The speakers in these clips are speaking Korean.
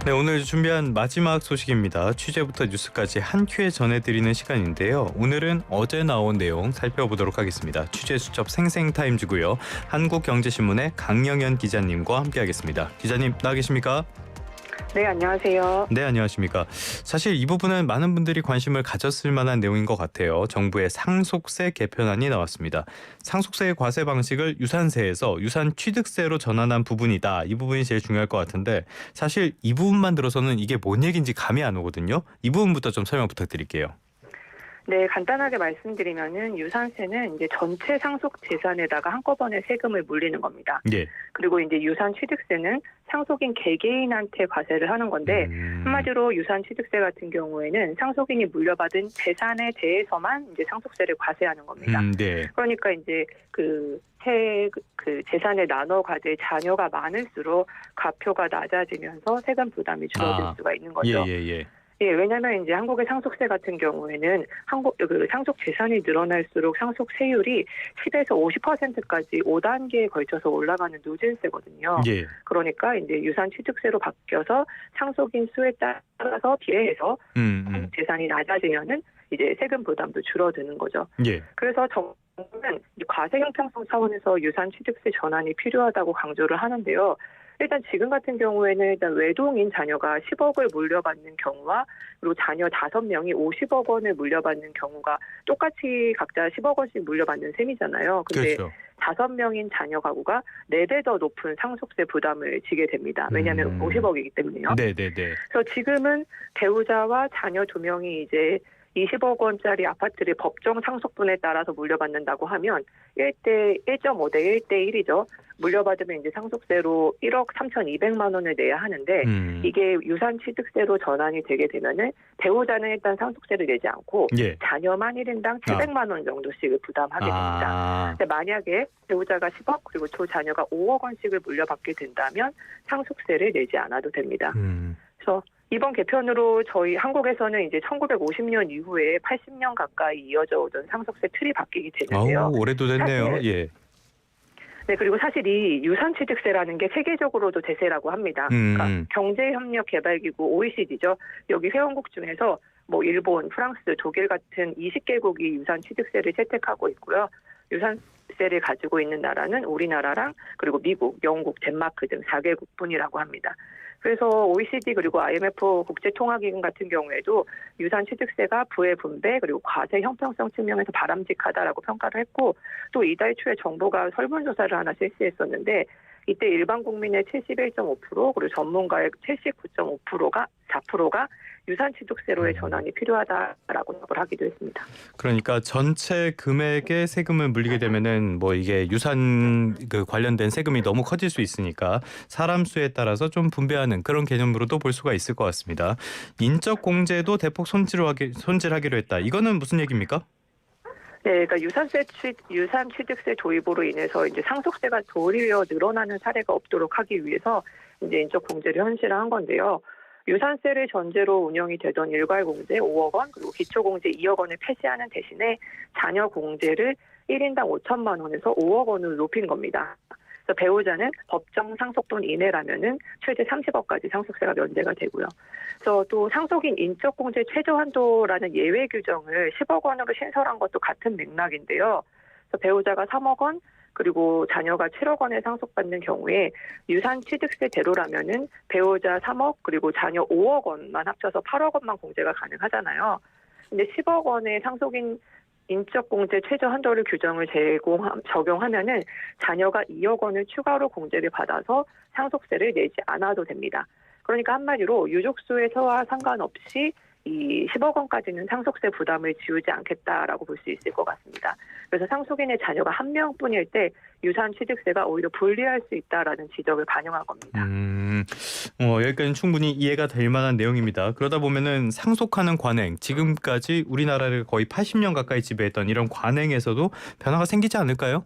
네, 오늘 준비한 마지막 소식입니다. 취재부터 뉴스까지 한 큐에 전해드리는 시간인데요. 오늘은 어제 나온 내용 살펴보도록 하겠습니다. 취재 수첩 생생타임즈고요. 한국경제신문의 강영현 기자님과 함께하겠습니다. 기자님 나와 계십니까? 네, 안녕하세요. 네, 안녕하십니까. 사실 이 부분은 많은 분들이 관심을 가졌을 만한 내용인 것 같아요. 정부의 상속세 개편안이 나왔습니다. 상속세의 과세 방식을 유산세에서 유산취득세로 전환한 부분이다. 이 부분이 제일 중요할 것 같은데 사실 이 부분만 들어서는 이게 뭔 얘기인지 감이 안 오거든요. 이 부분부터 좀 설명 부탁드릴게요. 네, 간단하게 말씀드리면은 유산세는 이제 전체 상속 재산에다가 한꺼번에 세금을 물리는 겁니다. 예. 그리고 이제 유산취득세는 상속인 개개인한테 과세를 하는 건데 한마디로 유산취득세 같은 경우에는 상속인이 물려받은 재산에 대해서만 이제 상속세를 과세하는 겁니다. 네. 그러니까 이제 그 재산을 나눠 가질 자녀가 많을수록 가표가 낮아지면서 세금 부담이 줄어들 수가 있는 거죠. 예. 예, 왜냐하면 이제 한국의 상속세 같은 경우에는 상속 재산이 늘어날수록 상속세율이 10에서 50%까지 5단계에 걸쳐서 올라가는 누진세거든요. 예. 그러니까 이제 유산취득세로 바뀌어서 상속인 수에 따라서 비례해서 재산이 낮아지면은 이제 세금 부담도 줄어드는 거죠. 예. 그래서 정부는 과세 형평성 차원에서 유산취득세 전환이 필요하다고 강조를 하는데요. 일단 지금 같은 경우에는 일단 외동인 자녀가 10억을 물려받는 경우와 그리고 자녀 5명이 50억 원을 물려받는 경우가 똑같이 각자 10억 원씩 물려받는 셈이잖아요. 근데 그렇죠. 5명인 자녀 가구가 4배 더 높은 상속세 부담을 지게 됩니다. 왜냐하면 50억이기 때문에요. 네네네. 그래서 지금은 배우자와 자녀 2명이 이제 20억 원짜리 아파트를 법정 상속분에 따라서 물려받는다고 하면 1.5대 1대 1이죠. 물려받으면 이제 상속세로 1억 3,200만 원을 내야 하는데 이게 유산취득세로 전환이 되게 되면은 배우자는 일단 상속세를 내지 않고 예. 자녀만 1인당 700만 원 정도씩을 부담하게 됩니다. 근데 만약에 배우자가 10억 그리고 두 자녀가 5억 원씩을 물려받게 된다면 상속세를 내지 않아도 됩니다. 그래서 이번 개편으로 저희 한국에서는 이제 1950년 이후에 80년 가까이 이어져 오던 상속세 틀이 바뀌게 되는데요. 오래도 됐네요. 예. 네, 그리고 사실 이 유산취득세라는 게 세계적으로도 대세라고 합니다. 그러니까 경제협력개발기구 OECD죠. 여기 회원국 중에서 뭐 일본, 프랑스, 독일 같은 20개국이 유산취득세를 채택하고 있고요. 유산세를 가지고 있는 나라는 우리나라랑 그리고 미국, 영국, 덴마크 등 4개국뿐이라고 합니다. 그래서 OECD 그리고 IMF 국제통화기금 같은 경우에도 유산취득세가 부의 분배 그리고 과세 형평성 측면에서 바람직하다라고 평가를 했고 또 이달 초에 정부가 설문조사를 하나 실시했었는데 이때 일반 국민의 71.5% 그리고 전문가의 79.5%가 4%가 유산취득세로의 전환이 필요하다라고 답을 하기도 했습니다. 그러니까 전체 금액의 세금을 물리게 되면은 뭐 이게 유산 관련된 세금이 너무 커질 수 있으니까 사람 수에 따라서 좀 분배하는 그런 개념으로도 볼 수가 있을 것 같습니다. 인적 공제도 대폭 손질하기로 했다. 이거는 무슨 얘기입니까? 네, 그러니까 유산취득세 도입으로 인해서 이제 상속세가 도리어 늘어나는 사례가 없도록 하기 위해서 이제 인적 공제를 현실화한 건데요. 유산세를 전제로 운영이 되던 일괄공제 5억 원 그리고 기초공제 2억 원을 폐지하는 대신에 자녀 공제를 1인당 5천만 원에서 5억 원으로 높인 겁니다. 그래서 배우자는 법정 상속분 이내라면은 최대 30억까지 상속세가 면제가 되고요. 그래서 또 상속인 인적공제 최저 한도라는 예외 규정을 10억 원으로 신설한 것도 같은 맥락인데요. 그래서 배우자가 3억 원 그리고 자녀가 7억 원에 상속받는 경우에 유산취득세대로라면은 배우자 3억 그리고 자녀 5억 원만 합쳐서 8억 원만 공제가 가능하잖아요. 근데 10억 원의 상속인 인적공제 최저 한도를 규정을 적용하면은 자녀가 2억 원을 추가로 공제를 받아서 상속세를 내지 않아도 됩니다. 그러니까 한마디로 유족수에서와 상관없이 이 10억 원까지는 상속세 부담을 지우지 않겠다라고 볼 수 있을 것 같습니다. 그래서 상속인의 자녀가 한 명뿐일 때 유산취득세가 오히려 불리할 수 있다라는 지적을 반영한 겁니다. 여기까지는 충분히 이해가 될 만한 내용입니다. 그러다 보면은 상속하는 관행, 지금까지 우리나라를 거의 80년 가까이 지배했던 이런 관행에서도 변화가 생기지 않을까요?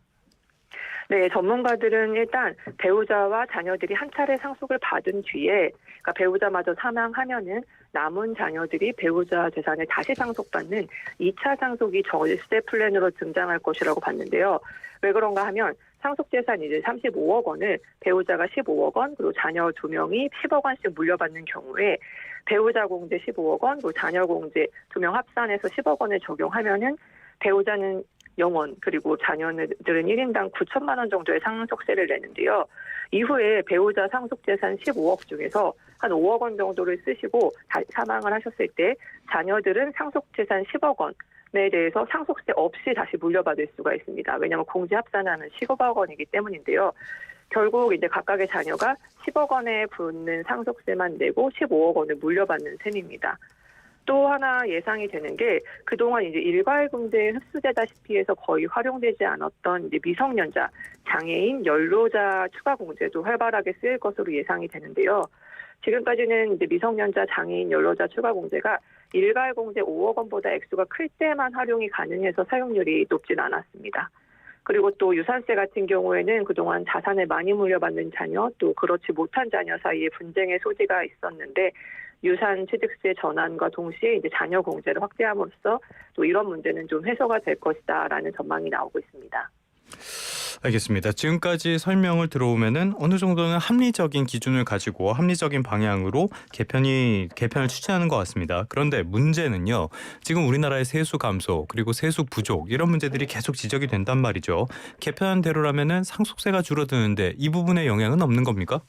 네, 전문가들은 일단 배우자와 자녀들이 한 차례 상속을 받은 뒤에 그러니까 배우자마저 사망하면은 남은 자녀들이 배우자 재산을 다시 상속받는 2차 상속이 절세 플랜으로 등장할 것이라고 봤는데요. 왜 그런가 하면 상속재산 이제 35억 원을 배우자가 15억 원, 그리고 자녀 2명이 10억 원씩 물려받는 경우에 배우자 공제 15억 원, 그리고 자녀 공제 2명 합산해서 10억 원을 적용하면은 배우자는 0원, 그리고 자녀들은 1인당 9천만 원 정도의 상속세를 내는데요. 이후에 배우자 상속재산 15억 중에서 한 5억 원 정도를 쓰시고 사망을 하셨을 때 자녀들은 상속재산 10억 원에 대해서 상속세 없이 다시 물려받을 수가 있습니다. 왜냐하면 공제 합산하면 15억 원이기 때문인데요. 결국 이제 각각의 자녀가 10억 원에 붙는 상속세만 내고 15억 원을 물려받는 셈입니다. 또 하나 예상이 되는 게 그동안 이제 일괄공제에 흡수되다시피 해서 거의 활용되지 않았던 이제 미성년자, 장애인, 연로자 추가 공제도 활발하게 쓰일 것으로 예상이 되는데요. 지금까지는 이제 미성년자, 장애인, 연로자 추가 공제가 일괄공제 5억 원보다 액수가 클 때만 활용이 가능해서 사용률이 높진 않았습니다. 그리고 또 유산세 같은 경우에는 그동안 자산을 많이 물려받는 자녀, 또 그렇지 못한 자녀 사이에 분쟁의 소지가 있었는데 유산 취득세 전환과 동시에 이제 자녀 공제를 확대함으로써 또 이런 문제는 좀 해소가 될 것이다라는 전망이 나오고 있습니다. 알겠습니다. 지금까지 설명을 들어오면은 어느 정도는 합리적인 기준을 가지고 합리적인 방향으로 개편을 추진하는 것 같습니다. 그런데 문제는요. 지금 우리나라의 세수 감소 그리고 세수 부족 이런 문제들이 계속 지적이 된단 말이죠. 개편한 대로라면은 상속세가 줄어드는데 이 부분에 영향은 없는 겁니까?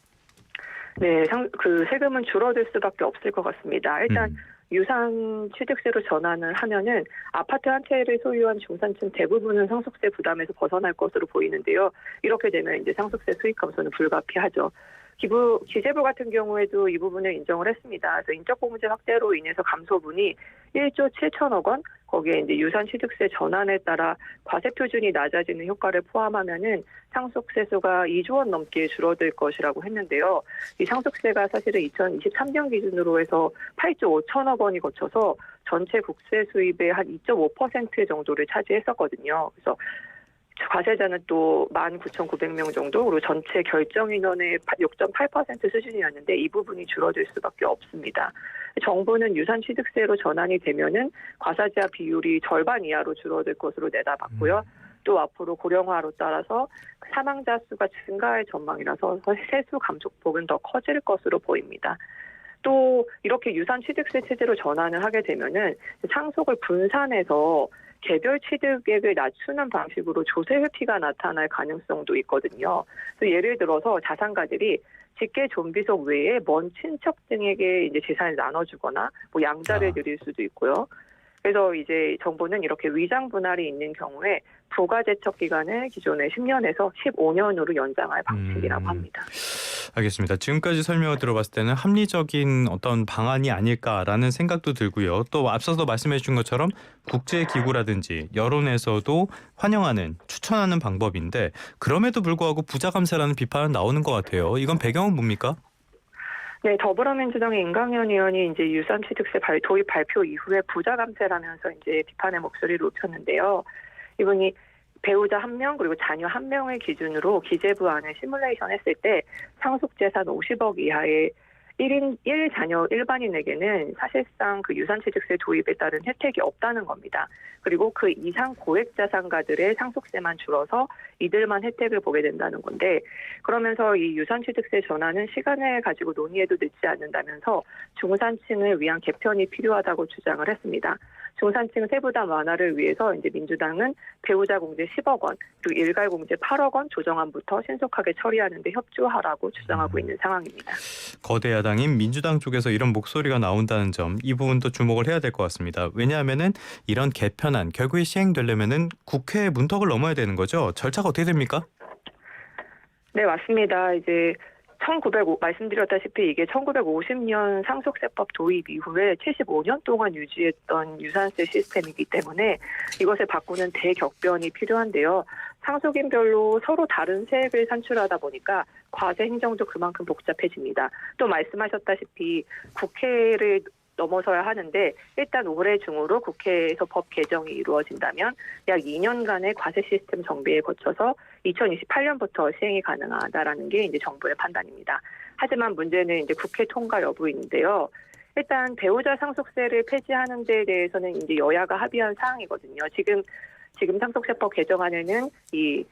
네, 그 세금은 줄어들 수밖에 없을 것 같습니다. 일단 유산 취득세로 전환을 하면은 아파트 한 채를 소유한 중산층 대부분은 상속세 부담에서 벗어날 것으로 보이는데요. 이렇게 되면 이제 상속세 수익 감소는 불가피하죠. 기재부 같은 경우에도 이 부분을 인정을 했습니다. 그래서 인적공제 확대로 인해서 감소분이 1조 7천억 원, 거기에 이제 유산 취득세 전환에 따라 과세 표준이 낮아지는 효과를 포함하면은 상속세수가 2조 원 넘게 줄어들 것이라고 했는데요. 이 상속세가 사실은 2023년 기준으로 해서 8조 5천억 원이 거쳐서 전체 국세 수입의 한 2.5% 정도를 차지했었거든요. 그래서 과세자는 또 19,900명 정도, 그리고 전체 결정 인원의 6.8% 수준이었는데 이 부분이 줄어들 수밖에 없습니다. 정부는 유산 취득세로 전환이 되면은 과세자 비율이 절반 이하로 줄어들 것으로 내다봤고요. 또 앞으로 고령화로 따라서 사망자 수가 증가할 전망이라서 세수 감소폭은 더 커질 것으로 보입니다. 또 이렇게 유산 취득세 체제로 전환을 하게 되면은 상속을 분산해서 개별 취득액을 낮추는 방식으로 조세 회피가 나타날 가능성도 있거든요. 그래서 예를 들어서 자산가들이 직계 존비속 외에 먼 친척 등에게 이제 재산을 나눠주거나 뭐 양자를 드릴 수도 있고요. 그래서 이제 정부는 이렇게 위장 분할이 있는 경우에 부가제척 기간을 기존의 10년에서 15년으로 연장할 방식이라고 합니다. 알겠습니다. 지금까지 설명을 들어봤을 때는 합리적인 어떤 방안이 아닐까라는 생각도 들고요. 또 앞서서 말씀해 주신 것처럼 국제기구라든지 여론에서도 환영하는, 추천하는 방법인데 그럼에도 불구하고 부자 감세라는 비판은 나오는 것 같아요. 이건 배경은 뭡니까? 네, 더불어민주당의 임강현 의원이 이제 유산 취득세 도입 발표 이후에 부자 감세라면서 이제 비판의 목소리를 높였는데요. 이분이 배우자 1명 그리고 자녀 1명을 기준으로 기재부 안에 시뮬레이션 했을 때 상속재산 50억 이하의 1자녀 일반인에게는 사실상 그 유산취득세 도입에 따른 혜택이 없다는 겁니다. 그리고 그 이상 고액자산가들의 상속세만 줄어서 이들만 혜택을 보게 된다는 건데, 그러면서 이 유산취득세 전환은 시간을 가지고 논의해도 늦지 않는다면서 중산층을 위한 개편이 필요하다고 주장을 했습니다. 중산층 세부담 완화를 위해서 이제 민주당은 배우자 공제 10억 원, 그리고 일괄 공제 8억 원 조정안부터 신속하게 처리하는 데 협조하라고 주장하고 있는 상황입니다. 거대 야당인 민주당 쪽에서 이런 목소리가 나온다는 점, 이 부분도 주목을 해야 될 것 같습니다. 왜냐하면은 이런 개편안 결국에 시행되려면은 국회 문턱을 넘어야 되는 거죠. 절차가 어떻게 됩니까? 네, 맞습니다. 이제 말씀드렸다시피 이게 1950년 상속세법 도입 이후에 75년 동안 유지했던 유산세 시스템이기 때문에 이것을 바꾸는 대격변이 필요한데요. 상속인별로 서로 다른 세액을 산출하다 보니까 과세 행정도 그만큼 복잡해집니다. 또 말씀하셨다시피 국회를 넘어서야 하는데 일단 올해 중으로 국회에서 법 개정이 이루어진다면 약 2년간의 과세 시스템 정비에 거쳐서 2028년부터 시행이 가능하다라는 게 이제 정부의 판단입니다. 하지만 문제는 이제 국회 통과 여부인데요. 일단 배우자 상속세를 폐지하는 데에 대해서는 이제 여야가 합의한 사항이거든요. 지금 상속세법 개정안에는 이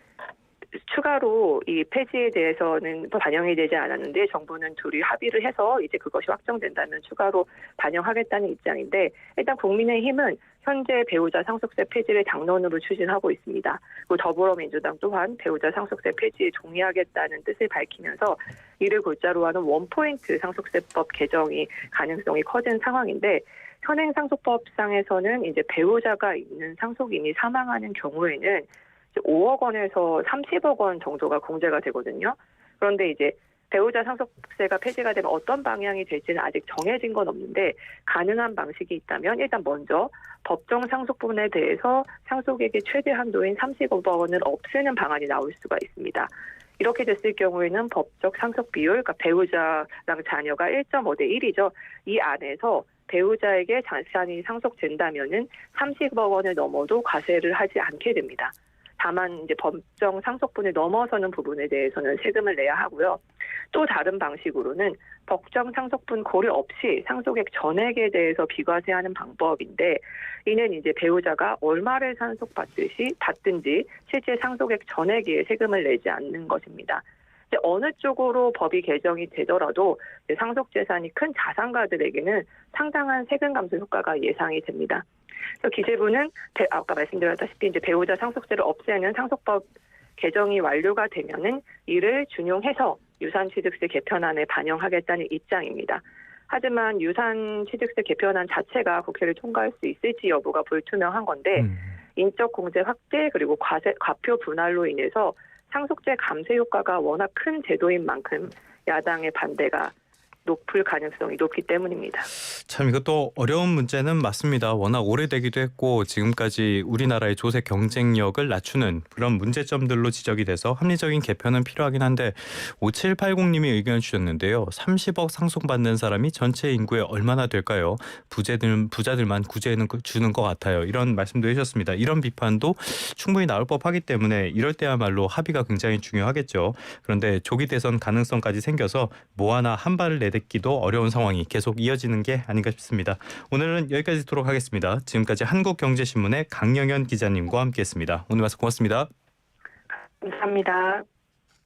추가로 이 폐지에 대해서는 반영이 되지 않았는데 정부는 둘이 합의를 해서 이제 그것이 확정된다면 추가로 반영하겠다는 입장인데 일단 국민의힘은 현재 배우자 상속세 폐지를 당론으로 추진하고 있습니다. 그리고 더불어민주당 또한 배우자 상속세 폐지에 동의하겠다는 뜻을 밝히면서 이를 골자로 하는 원포인트 상속세법 개정이 가능성이 커진 상황인데 현행 상속법상에서는 이제 배우자가 있는 상속인이 사망하는 경우에는 5억 원에서 30억 원 정도가 공제가 되거든요. 그런데 이제 배우자 상속세가 폐지가 되면 어떤 방향이 될지는 아직 정해진 건 없는데 가능한 방식이 있다면 일단 먼저 법정 상속분에 대해서 상속액의 최대 한도인 30억 원을 없애는 방안이 나올 수가 있습니다. 이렇게 됐을 경우에는 법적 상속 비율, 그러니까 배우자랑 자녀가 1.5대 1이죠. 이 안에서 배우자에게 자산이 상속된다면은 30억 원을 넘어도 과세를 하지 않게 됩니다. 다만 이제 법정 상속분을 넘어서는 부분에 대해서는 세금을 내야 하고요. 또 다른 방식으로는 법정 상속분 고려 없이 상속액 전액에 대해서 비과세하는 방법인데 이는 이제 배우자가 얼마를 받든지 실제 상속액 전액에 세금을 내지 않는 것입니다. 어느 쪽으로 법이 개정이 되더라도 상속재산이 큰 자산가들에게는 상당한 세금 감소 효과가 예상이 됩니다. 그래서 기재부는 아까 말씀드렸다시피 이제 배우자 상속세를 없애는 상속법 개정이 완료가 되면은 이를 준용해서 유산취득세 개편안에 반영하겠다는 입장입니다. 하지만 유산취득세 개편안 자체가 국회를 통과할 수 있을지 여부가 불투명한 건데 인적 공제 확대 그리고 과표 분할로 인해서 상속세 감세 효과가 워낙 큰 제도인 만큼 야당의 반대가 높을 가능성이 높기 때문입니다. 참 이것도 어려운 문제는 맞습니다. 워낙 오래되기도 했고 지금까지 우리나라의 조세 경쟁력을 낮추는 그런 문제점들로 지적이 돼서 합리적인 개편은 필요하긴 한데 5780님이 의견을 주셨는데요. 30억 상속받는 사람이 전체 인구의 얼마나 될까요? 부자들만 구제는 주는 것 같아요. 이런 말씀도 해주셨습니다. 이런 비판도 충분히 나올 법하기 때문에 이럴 때야말로 합의가 굉장히 중요하겠죠. 그런데 조기 대선 가능성까지 생겨서 뭐 하나 한 발을 내딛기도 어려운 상황이 계속 이어지는 게 아닌가 싶습니다. 오늘은 여기까지 듣도록 하겠습니다. 지금까지 한국경제신문의 강영현 기자님과 함께했습니다. 오늘 말씀 고맙습니다. 감사합니다.